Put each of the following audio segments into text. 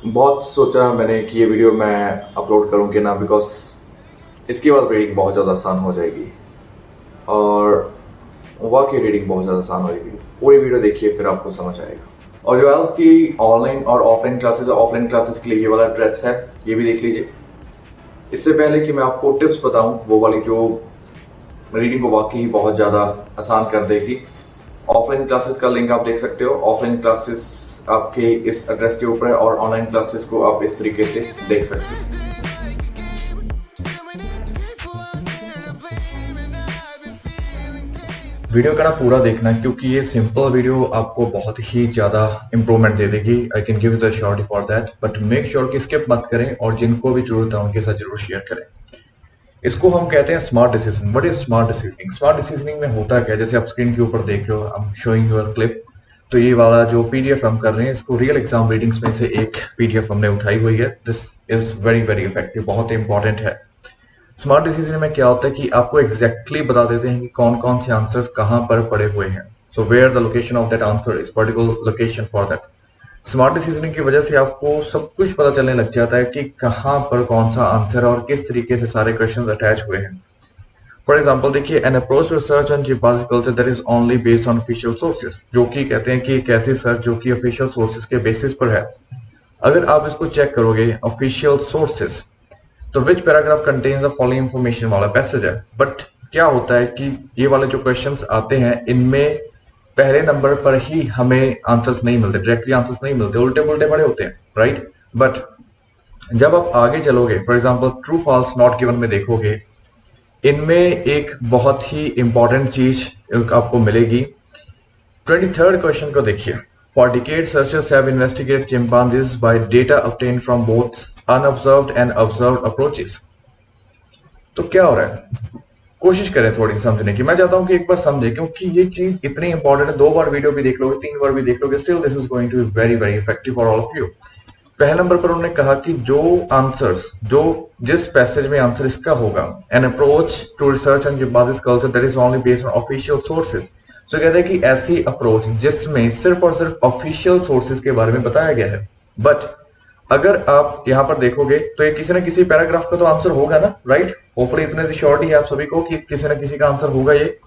बहुत सोचा मैंने कि ये वीडियो मैं अपलोड करूं कि ना, बिकॉज इसके बाद रीडिंग बहुत ज़्यादा आसान हो जाएगी और वाकई रीडिंग बहुत ज़्यादा आसान होगी। पूरी वीडियो देखिए फिर आपको समझ आएगा। और जो IELTS की ऑनलाइन और ऑफलाइन क्लासेस के लिए ये वाला ड्रेस है, ये भी देख लीजिए। इससे पहले कि मैं आपको टिप्स बताऊं वो वाली जो रीडिंग को वाकई बहुत ज़्यादा आसान कर देगी, ऑफलाइन क्लासेस का लिंक आप देख सकते हो। ऑफलाइन क्लासेस आपके इस एड्रेस के ऊपर है और ऑनलाइन क्लासेस को आप इस तरीके से देख सकते हो। वीडियो का ना पूरा देखना क्योंकि ये सिंपल वीडियो आपको बहुत ही ज़्यादा इंप्रूवमेंट दे देगी। I can give you the surety for that, but make sure कि स्किप मत करें और जिनको भी जरूरत है उनके साथ जरूर शेयर करें। इसको हम कहते हैं smart decision. What is smart decisioning? Smart decisioning में होता क्या, जैसे आप स्क्रीन के ऊपर देख रहे हो, I am showing you a clip. तो ये वाला जो PDF हम कर रहे हैं, इसको रियल एग्जाम रीडिंग्स में से एक PDF हमने उठाई हुई है। This is very very effective, बहुत इंपॉर्टेंट है। स्मार्ट डिसीजन में क्या होता है कि आपको एग्जैक्टली बता देते हैं कि कौन कौन से आंसर्स कहाँ पर पड़े हुए हैं। So where the location of that answer is particular location for that. Smart decisioning की वजह से आपको सब कुछ पता चलने लग जाता है कि कहाँ पर कौन सा आंसर और किस तरीके से सारे क्वेश्चंस अटैच हुए हैं। फॉर एग्जाम्पल देखिए, an approach research on geological culture that is only based on official sources, जो कि कहते हैं कि एक ऐसी रिसर्च जो कि ऑफिशियल सोर्सेज के बेसिस पर है। अगर आप इसको चेक करोगे ऑफिशियल सोर्सेज, तो which paragraph contains the following information वाला पैसेज है। बट क्या होता है कि ये वाले जो क्वेश्चंस आते हैं, इनमें पहले नंबर पर ही हमें आंसर्स नहीं मिलते, डायरेक्टली आंसर्स नहीं मिलते, उल्टे पुल्टे पड़े होते हैं, राइट। बट जब आप आगे चलोगे, for example true false not given में देखोगे, इनमें एक बहुत ही इंपॉर्टेंट चीज आपको मिलेगी। 23rd क्वेश्चन को देखिए। For decades, searchers have investigated chimpanzees by data obtained from both unobserved and observed approaches. तो क्या हो रहा है, कोशिश करें थोड़ी समझने की। मैं चाहता हूं कि एक बार समझे, क्योंकि ये चीज इतनी इंपॉर्टेंट है। 2 बार वीडियो भी देख लोगे, 3 बार भी देख लोगे, still this is going to be very very effective for all of you. पहले नंबर पर उन्होंने कहा कि जो आंसर्स, जो जिस पैसेज में आंसर इसका होगा, an approach to research on Zimbabwe's culture that is only based on official sources. तो कहते हैं कि ऐसी अप्रोच जिसमें सिर्फ और सिर्फ ऑफिशियल सोर्सेज के बारे में बताया गया है। बट अगर आप यहां पर देखोगे तो ये किसी न किसी पैराग्राफ का तो आंसर होगा ना, राइट। होपफुली इतने से श्योरिटी है आप सभी को कि किसी न किसी का आंसर होगा ये।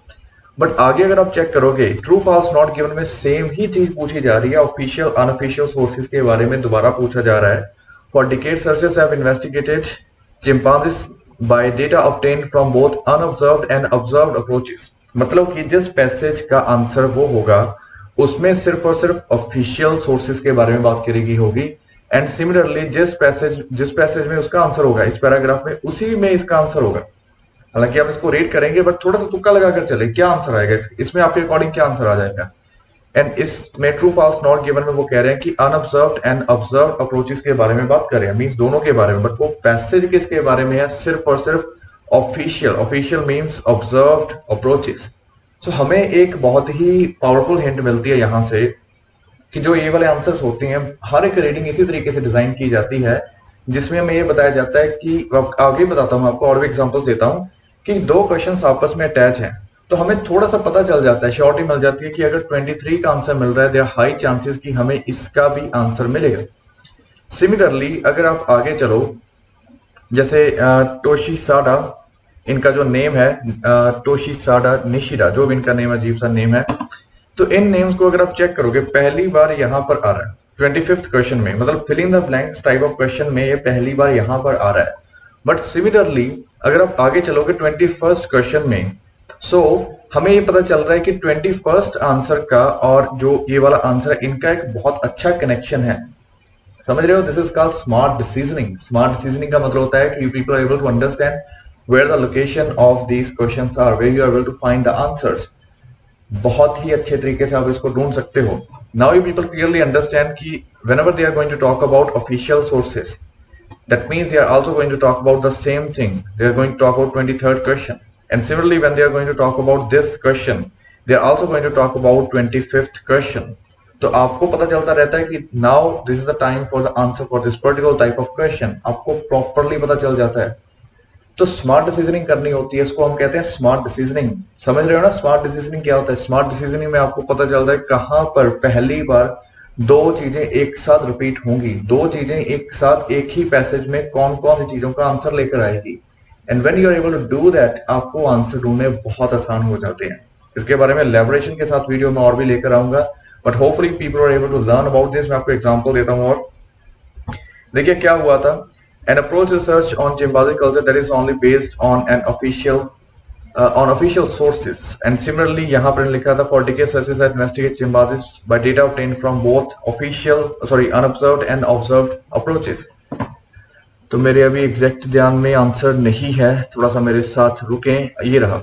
बट आगे अगर आप चेक करोगे, ट्रू फॉल्स नॉट गिवन में सेम ही चीज पूछी जा रही है, ऑफिशियल अनऑफिशियल सोर्सेज के बारे में दोबारा पूछा जा रहा है। For decades searchers have investigated chimpanzees by data obtained from both unobserved and observed approaches. मतलब कि जिस पैसेज का आंसर वो होगा, उसमें सिर्फ और सिर्फ ऑफिशियल सोर्सेज के बारे में बात करेगी होगी। एंड सिमिलरली जिस पैसेज में उसका आंसर होगा, इस पैराग्राफ में, उसी में इसका आंसर होगा। हालांकि आप इसको रीड करेंगे बट थोड़ा सा तुक्का लगाकर चले, क्या आंसर आएगा इसमें आपके अकॉर्डिंग क्या आंसर आ जाएगा। एंड इसमें ट्रू फॉल्स नॉट गिवन में वो कह रहे हैं कि अनऑब्जर्व्ड एंड ऑब्जर्व्ड अप्रोचेस के बारे में बात कर रहे हैं, मींस दोनों के बारे में। बट वो पैसेज किसके बारे में है, सिर्फ और सिर्फ ऑफिशियल मींस ऑब्जर्व्ड अप्रोचेस। सो हमें एक बहुत ही पावरफुल हिंट मिलती है यहां से कि जो ये वाले आंसर्स होते हैं, हर एक रीडिंग इसी तरीके से डिजाइन की जाती है जिसमें हमें ये बताया जाता है कि, आगे बताता हूं आपको और भी एग्जांपल्स देता हूं, कि 2 क्वेश्चंस आपस में अटैच हैं तो हमें थोड़ा सा पता चल जाता है, श्योरिटी मिल जाती है कि अगर 23 का आंसर मिल रहा है, देयर हाई चांसेस कि हमें इसका भी आंसर मिलेगा। सिमिलरली अगर आप आगे चलो, जैसे टोशीसाडा, इनका जो नेम है टोशीसाडा निशिडा, जो भी इनका नेम अजीब सा नेम है, तो इन नेम्स को अगर आप चेक करोगे, पहली बार यहां पर आ रहा है 25th क्वेश्चन में, मतलब fill in the blanks type of question में ये पहली बार यहां पर आ रहा है। बट सिमिलरली अगर आप आगे चलोगे 21st क्वेश्चन में, सो हमें ये पता चल रहा है कि 21st आंसर का और जो ये वाला आंसर है, इनका एक बहुत अच्छा कनेक्शन है। समझ रहे हो, this is called smart decisioning. Smart decisioning का मतलब होता है कि people are able to understand where the location of these questions are, where you are able to find the answers. बहुत ही अच्छे तरीके से आप इसको ढूंढ सकते हो। Now you people clearly understand कि whenever they are going to talk about official sources, that means they are also going to talk about the same thing. They are going to talk about 23rd question, and similarly when they are going to talk about this question, they are also going to talk about 25th question. तो आपको पता चलता रहता है कि now this is the time for the answer for this particular type of question, आपको properly पता चल जाता है। तो स्मार्ट डिसीजनिंग करनी होती है, इसको हम कहते हैं स्मार्ट डिसीजनिंग। समझ रहे हो ना, स्मार्ट डिसीजनिंग क्या होता है। स्मार्ट डिसीजनिंग में आपको पता चलता है कहां पर पहली बार दो चीजें एक साथ रिपीट होंगी, दो चीजें एक साथ एक ही पैसेज में कौन कौन सी चीजों का आंसर लेकर आएगी। And when you are able to do that, आपको आंसर ढूंढने बहुत आसान हो जाते हैं। इसके बारे में एलैबोरेशन के साथ वीडियो में और भी लेकर आऊंगा, but hopefully people are able to learn about this. मैं आपको एग्जांपल देता हूं। और देखिए क्या हुआ था। An approach research on chimpanzee culture that is only based on an official on official sources, and similarly यहाँ पर लिखा था for decades searches that investigate chimpanzees by data obtained from both unobserved and observed approaches। तो मेरे अभी exact ध्यान में answer नहीं है, थोड़ा सा मेरे साथ रुकें। ये रहा।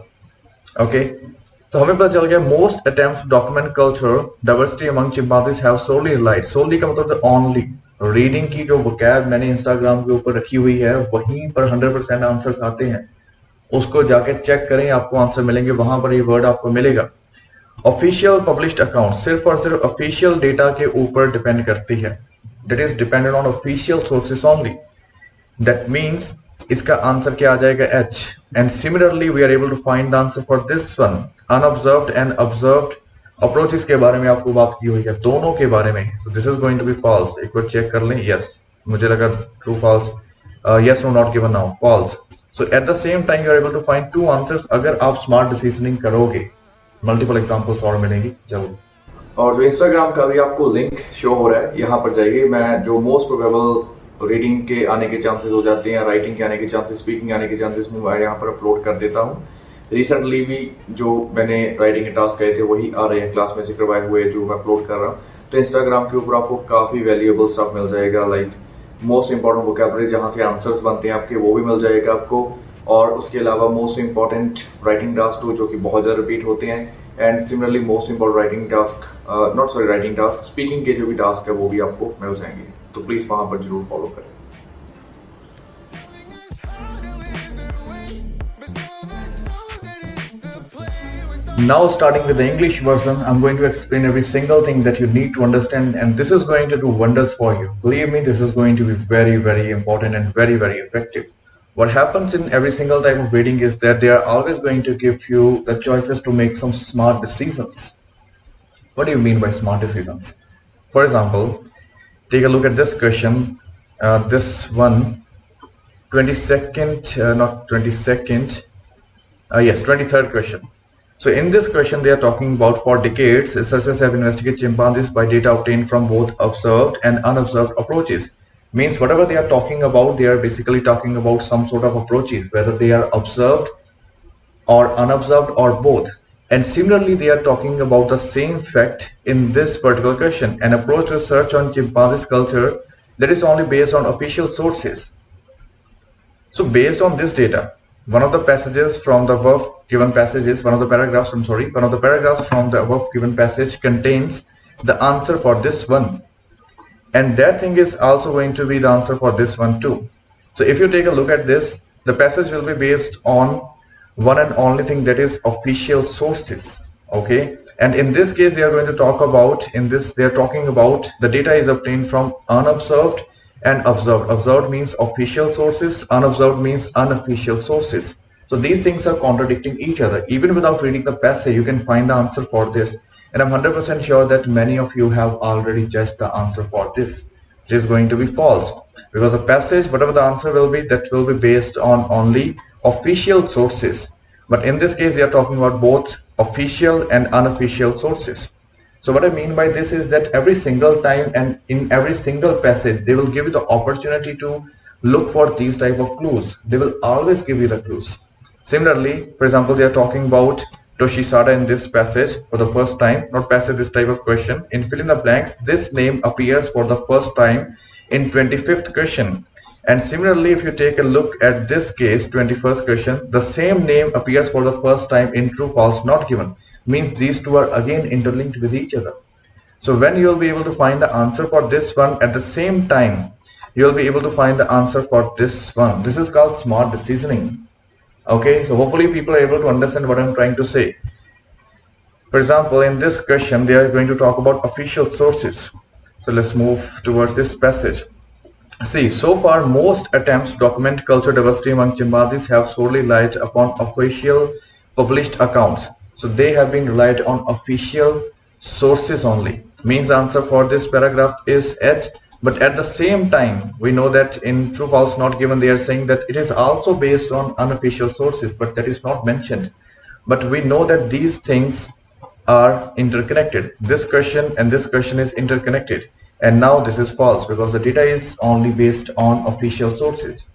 ओके तो हमें पता चल गया most attempts document culture diversity among chimpanzees have solely relied. Solely का मतलब ओनली। रीडिंग की जो वोकैब मैंने इंस्टाग्राम के ऊपर रखी हुई है वहीं पर 100% आंसर्स आते हैं, उसको जाके चेक करें, आपको आंसर मिलेंगे, वहां पर ये वर्ड आपको मिलेगा। ऑफिशियल पब्लिश्ड अकाउंट सिर्फ और सिर्फ ऑफिशियल डेटा के ऊपर डिपेंड करती है, that is dependent on official sources only. That means इसका आंसर क्या आ जाएगा, H. And similarly we are able to find the answer for this one. Unobserved and observed approaches के बारे में आपको बात की हुई है, दोनों के बारे में। So this is going to be false. एक बार चेक कर लें। यस, मुझे लगा true false. Yes, no, not given now, false. So at the same time you are able to find two answers अगर आप स्मार्ट डिसीजनिंग करोगे। Multiple examples और मिलेंगी जल्द। और जो इंस्टाग्राम का भी आपको लिंक शो हो रहा है, यहाँ पर जाइए। मैं जो मोस्ट प्रोबेबल रीडिंग के आने के चांसेस हो जाते हैं, राइटिंग के आने के चांसेस, स्पीकिंग आने के चांसेस, मैं यहाँ पर अपलोड कर देता हूँ। रिसेंटली भी जो मैंने राइटिंग के टास्क कहे थे वही आ रहे हैं क्लास में से करवाए हुए, जो मैं अपलोड कर रहा हूँ। तो इंस्टाग्राम के ऊपर आपको काफी वैल्यूएबल स्टफ मिल जाएगा, लाइक मोस्ट इंपॉर्टेंट वोकैबुलरी जहां से आंसर्स बनते हैं आपके, वो भी मिल जाएगा आपको। और उसके अलावा most important writing task two जो कि बहुत ज्यादा रिपीट होते हैं, and similarly most important writing task speaking के जो भी टास्क है वो भी आपको मिल जाएंगे। तो प्लीज वहां पर जरूर फॉलो करें। Now starting with the English version, I'm going to explain every single thing that you need to understand, and this is going to do wonders for you. Believe me, this is going to be very, very important and very, very effective. What happens in every single type of reading is that they are always going to give you the choices to make some smart decisions. What do you mean by smart decisions? For example, take a look at this question. This one, 22nd, not 22nd, yes, 23rd question. So in this question they are talking about for decades researchers have investigated chimpanzees by data obtained from both observed and unobserved approaches. Means whatever they are talking about, they are basically talking about some sort of approaches, whether they are observed or unobserved or both. And similarly they are talking about the same fact in this particular question, an approach to research on chimpanzees culture that is only based on official sources. So based on this data, one of the passages from the above given passages, one of the paragraphs from the above given passage contains the answer for this one, and that thing is also going to be the answer for this one too. So if you take a look at this, the passage will be based on one and only thing, that is official sources. Okay, and in this case they are going to talk about, in this they are talking about the data is obtained from unobserved and observed. Observed means official sources, unobserved means unofficial sources. So these things are contradicting each other. Even without reading the passage you can find the answer for this, and I'm 100% sure that many of you have already guessed the answer for this, which is going to be false, because the passage, whatever the answer will be, that will be based on only official sources. But in this case they are talking about both official and unofficial sources. So what I mean by this is that every single time and in every single passage they will give you the opportunity to look for these type of clues. They will always give you the clues. Similarly, for example, they are talking about Toshisada in this passage for the first time, not passage, this type of question. In fill in the blanks, this name appears for the first time in 25th question. And similarly, if you take a look at this case, 21st question, the same name appears for the first time in true false not given. Means these two are again interlinked with each other. So when you will be able to find the answer for this one, at the same time you will be able to find the answer for this one. This is called smart decisioning. Okay, so hopefully people are able to understand what I'm trying to say. For example, in this question they are going to talk about official sources. So let's move towards this passage. See, so far most attempts to document cultural diversity among chimpanzees have solely relied upon official published accounts. So they have been relied on official sources only. means the answer for this paragraph is H. But at the same time, we know that in true false not given, they are saying that it is also based on unofficial sources, but that is not mentioned. But we know that these things are interconnected. This question and this question is interconnected. And now this is false because the data is only based on official sources.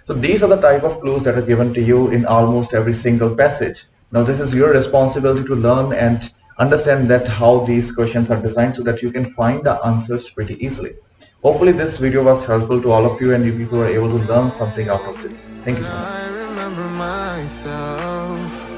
So these are the type of clues that are given to you in almost every single passage. Now this is your responsibility to learn and understand that how these questions are designed so that you can find the answers pretty easily. Hopefully this video was helpful to all of you and you people are able to learn something out of this. Thank you so much. I remember myself.